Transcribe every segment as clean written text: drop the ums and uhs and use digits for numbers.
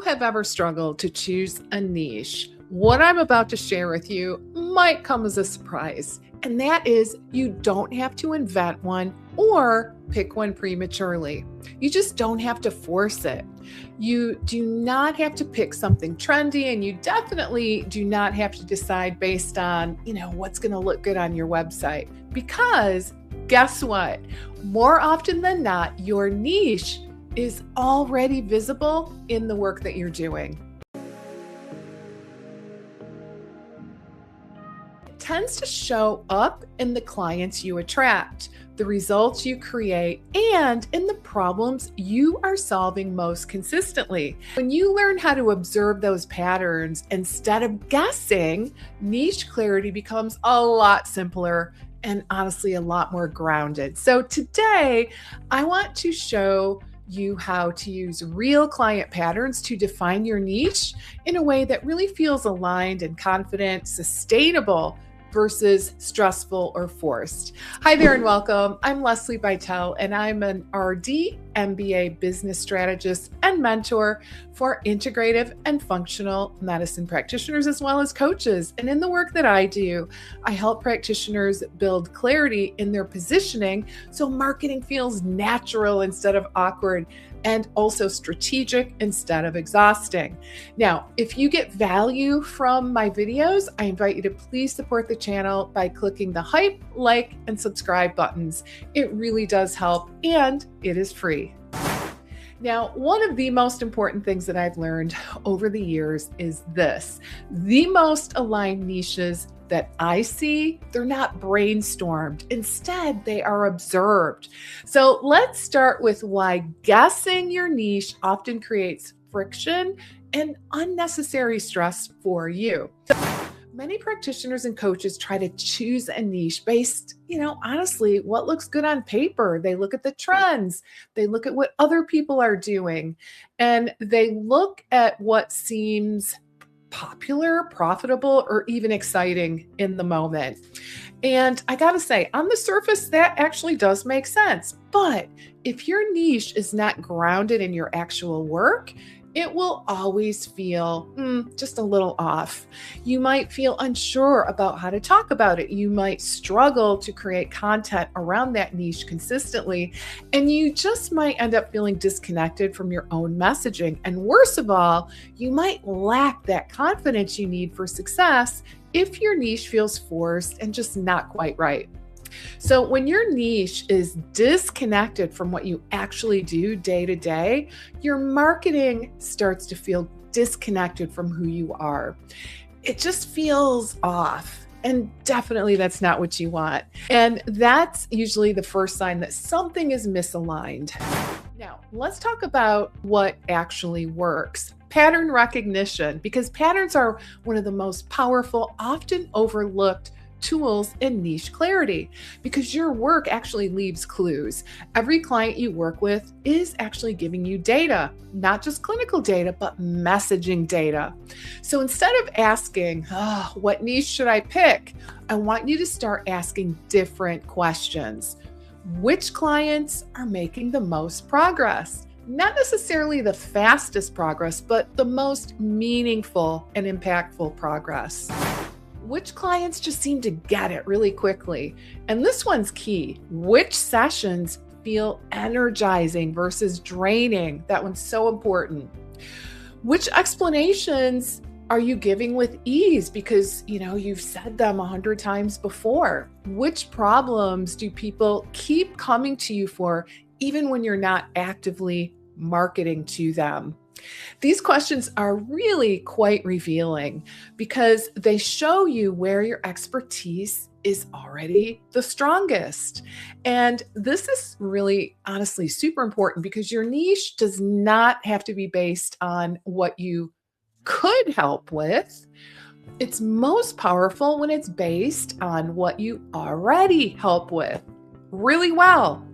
have ever struggled to choose a niche, what I'm about to share with you might come as a surprise. And that is, you don't have to invent one or pick one prematurely. You just don't have to force it. You do not have to pick something trendy, and you definitely do not have to decide based on, what's going to look good on your website. Because guess what? More often than not, your niche is already visible in the work that you're doing. It tends to show up in the clients you attract, the results you create, and in the problems you are solving most consistently. When you learn how to observe those patterns instead of guessing, niche clarity becomes a lot simpler and honestly a lot more grounded. So today, I want to show you how to use real client patterns to define your niche in a way that really feels aligned and confident, sustainable, versus stressful or forced. Hi there and welcome. I'm Lesli Bitel, and I'm an RD, MBA business strategist and mentor for integrative and functional medicine practitioners as well as coaches. And in the work that I do, I help practitioners build clarity in their positioning so marketing feels natural instead of awkward, and also strategic instead of exhausting. Now, if you get value from my videos, I invite you to please support the channel by clicking the hype, like, and subscribe buttons. It really does help, and it is free. Now, one of the most important things that I've learned over the years is this: the most aligned niches that I see, they're not brainstormed. Instead, they are observed. So let's start with why guessing your niche often creates friction and unnecessary stress for you. Many practitioners and coaches try to choose a niche based, honestly, what looks good on paper. They look at the trends, they look at what other people are doing, and they look at what seems popular, profitable, or even exciting in the moment. And I gotta say, on the surface, that actually does make sense. But if your niche is not grounded in your actual work, it will always feel just a little off. You might feel unsure about how to talk about it. You might struggle to create content around that niche consistently, and you just might end up feeling disconnected from your own messaging. And worst of all, you might lack that confidence you need for success if your niche feels forced and just not quite right. So when your niche is disconnected from what you actually do day to day, your marketing starts to feel disconnected from who you are. It just feels off. And definitely that's not what you want. And that's usually the first sign that something is misaligned. Now, let's talk about what actually works. Pattern recognition, because patterns are one of the most powerful, often overlooked tools in niche clarity, because your work actually leaves clues. Every client you work with is actually giving you data, not just clinical data, but messaging data. So instead of asking, what niche should I pick? I want you to start asking different questions. Which clients are making the most progress? Not necessarily the fastest progress, but the most meaningful and impactful progress. Which clients just seem to get it really quickly? And this one's key. Which sessions feel energizing versus draining? That one's so important. Which explanations are you giving with ease because, you've said them 100 times before? Which problems do people keep coming to you for even when you're not actively marketing to them? These questions are really quite revealing because they show you where your expertise is already the strongest. And this is really, honestly, super important because your niche does not have to be based on what you could help with. It's most powerful when it's based on what you already help with really well.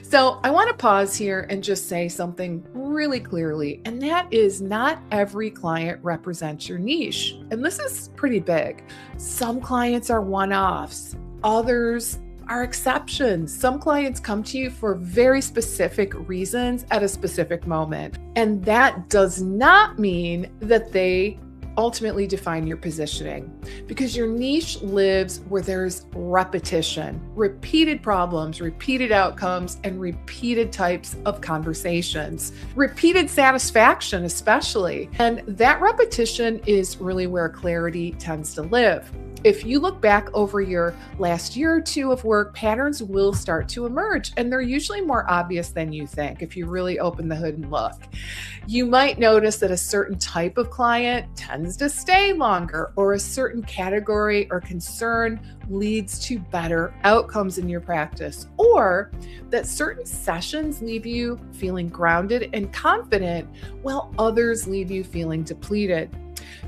So I want to pause here and just say something really clearly, and that is not every client represents your niche. And this is pretty big. Some clients are one-offs. Others are exceptions. Some clients come to you for very specific reasons at a specific moment. And that does not mean that they ultimately define your positioning, because your niche lives where there's repetition, repeated problems, repeated outcomes, and repeated types of conversations, repeated satisfaction, especially. And that repetition is really where clarity tends to live. If you look back over your last year or two of work, patterns will start to emerge, and they're usually more obvious than you think if you really open the hood and look. You might notice that a certain type of client tends to stay longer, or a certain category or concern leads to better outcomes in your practice, or that certain sessions leave you feeling grounded and confident while others leave you feeling depleted.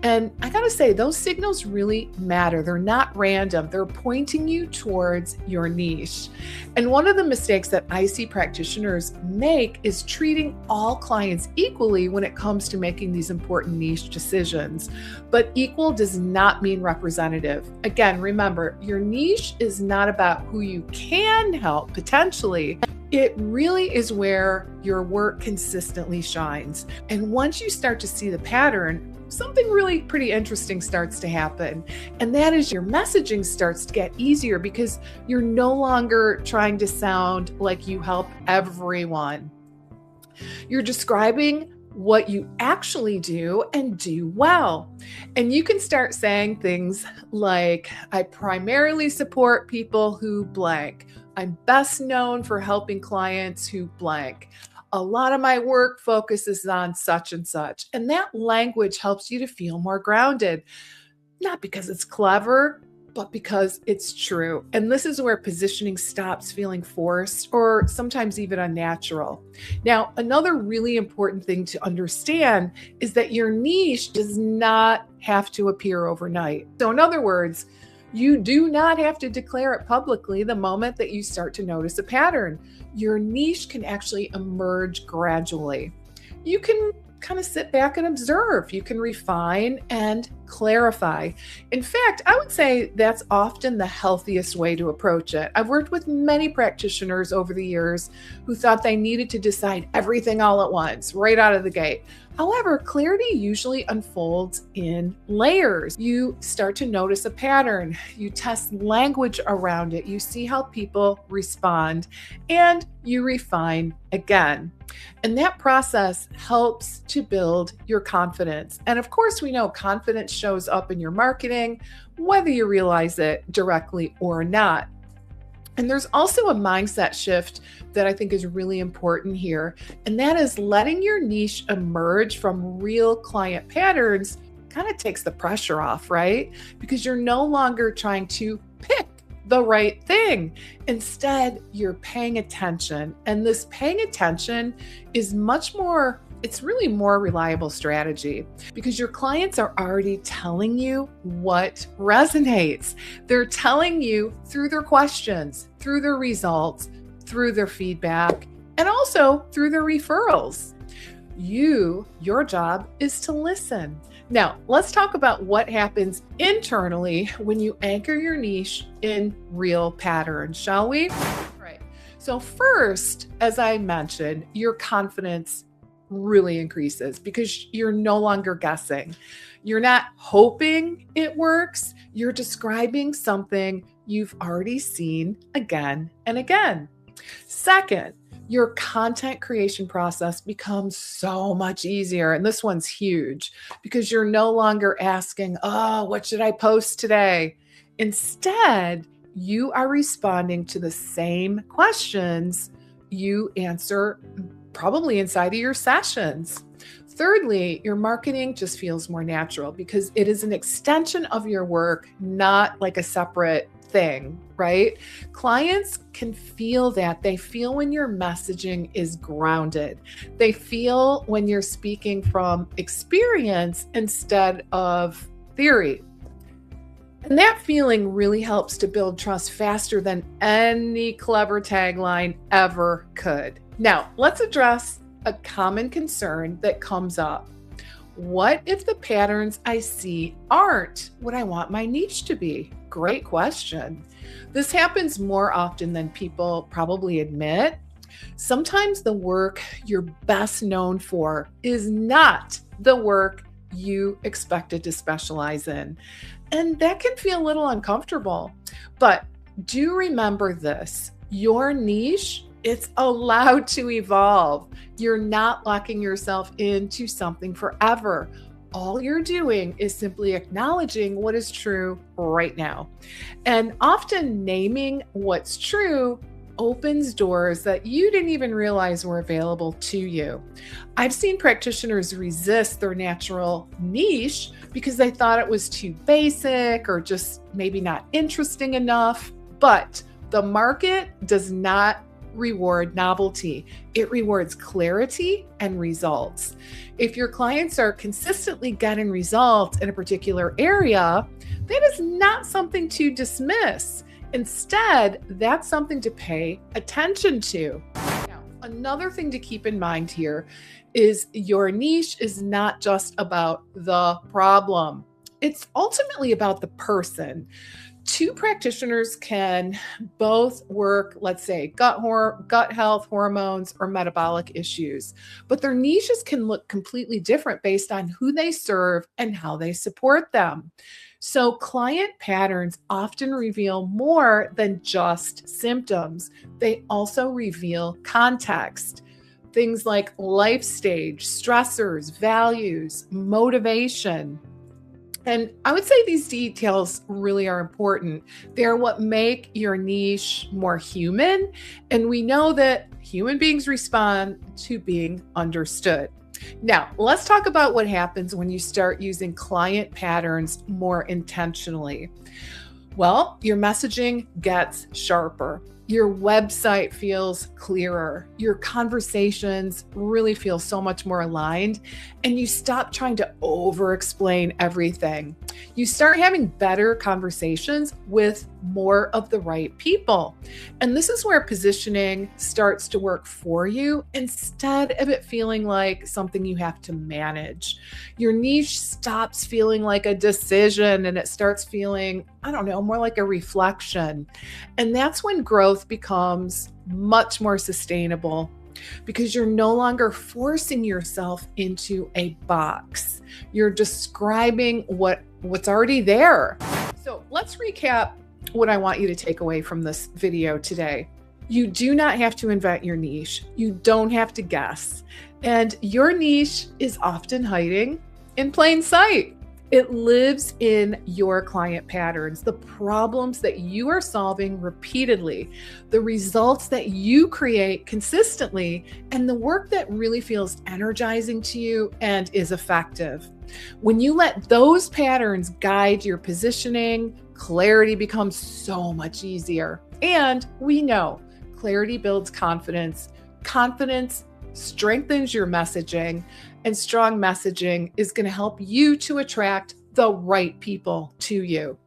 And I gotta say, those signals really matter. They're not random. They're pointing you towards your niche. And one of the mistakes that I see practitioners make is treating all clients equally when it comes to making these important niche decisions. But equal does not mean representative. Again, remember, your niche is not about who you can help potentially. It really is where your work consistently shines. And once you start to see the pattern, something really pretty interesting starts to happen. And that is your messaging starts to get easier, because you're no longer trying to sound like you help everyone. You're describing what you actually do and do well. And you can start saying things like, I primarily support people who blank. I'm best known for helping clients who blank. A lot of my work focuses on such and such. And that language helps you to feel more grounded, not because it's clever, but because it's true. And this is where positioning stops feeling forced or sometimes even unnatural. Now, another really important thing to understand is that your niche does not have to appear overnight. So in other words, you do not have to declare it publicly the moment that you start to notice a pattern. Your niche can actually emerge gradually. You can kind of sit back and observe. You can refine and clarify. In fact, I would say that's often the healthiest way to approach it. I've worked with many practitioners over the years who thought they needed to decide everything all at once, right out of the gate. However, clarity usually unfolds in layers. You start to notice a pattern, you test language around it, you see how people respond, and you refine again. And that process helps to build your confidence. And of course, we know confidence shows up in your marketing, whether you realize it directly or not. And there's also a mindset shift that I think is really important here. And that is letting your niche emerge from real client patterns kind of takes the pressure off, right? Because you're no longer trying to pick the right thing. Instead, you're paying attention. And this paying attention is it's really more reliable strategy, because your clients are already telling you what resonates. They're telling you through their questions, through their results, through their feedback, and also through their referrals. Your job is to listen. Now, let's talk about what happens internally when you anchor your niche in real patterns, shall we? Right. So first, as I mentioned, your confidence really increases because you're no longer guessing. You're not hoping it works. You're describing something you've already seen again and again. Second, your content creation process becomes so much easier. And this one's huge because you're no longer asking, what should I post today? Instead, you are responding to the same questions you answer probably inside of your sessions. Thirdly, your marketing just feels more natural because it is an extension of your work, not like a separate thing, right? Clients can feel that. They feel when your messaging is grounded. They feel when you're speaking from experience instead of theory. And that feeling really helps to build trust faster than any clever tagline ever could. Now, let's address a common concern that comes up. What if the patterns I see aren't what I want my niche to be? Great question. This happens more often than people probably admit. Sometimes the work you're best known for is not the work you expected to specialize in. And that can feel a little uncomfortable. But do remember this, your niche, it's allowed to evolve. You're not locking yourself into something forever. All you're doing is simply acknowledging what is true right now. And often naming what's true opens doors that you didn't even realize were available to you. I've seen practitioners resist their natural niche because they thought it was too basic or just maybe not interesting enough. But the market does not reward novelty. It rewards clarity and results. If your clients are consistently getting results in a particular area, that is not something to dismiss. Instead, that's something to pay attention to. Now, another thing to keep in mind here is your niche is not just about the problem. It's ultimately about the person. Two practitioners can both work, let's say, gut health, hormones, or metabolic issues, but their niches can look completely different based on who they serve and how they support them. So client patterns often reveal more than just symptoms. They also reveal context. Things like life stage, stressors, values, motivation. And I would say these details really are important. They're what make your niche more human. And we know that human beings respond to being understood. Now, let's talk about what happens when you start using client patterns more intentionally. Well, your messaging gets sharper. Your website feels clearer. Your conversations really feel so much more aligned, and you stop trying to over-explain everything. You start having better conversations with more of the right people. And this is where positioning starts to work for you instead of it feeling like something you have to manage. Your niche stops feeling like a decision and it starts feeling, more like a reflection. And that's when growth becomes much more sustainable because you're no longer forcing yourself into a box. You're describing what's already there. So let's recap what I want you to take away from this video today. You do not have to invent your niche. You don't have to guess. And your niche is often hiding in plain sight. It lives in your client patterns, the problems that you are solving repeatedly, the results that you create consistently, and the work that really feels energizing to you and is effective. When you let those patterns guide your positioning, clarity becomes so much easier. And we know clarity builds confidence. Confidence strengthens your messaging, and strong messaging is going to help you to attract the right people to you.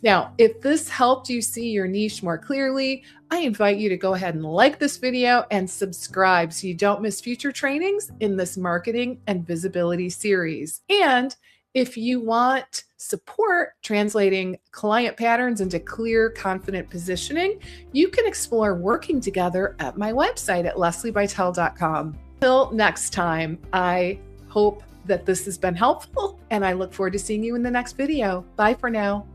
Now, if this helped you see your niche more clearly, I invite you to go ahead and like this video and subscribe so you don't miss future trainings in this marketing and visibility series. And if you want support translating client patterns into clear, confident positioning, you can explore working together at my website at leslibytel.com. Till next time, I hope that this has been helpful, and I look forward to seeing you in the next video. Bye for now.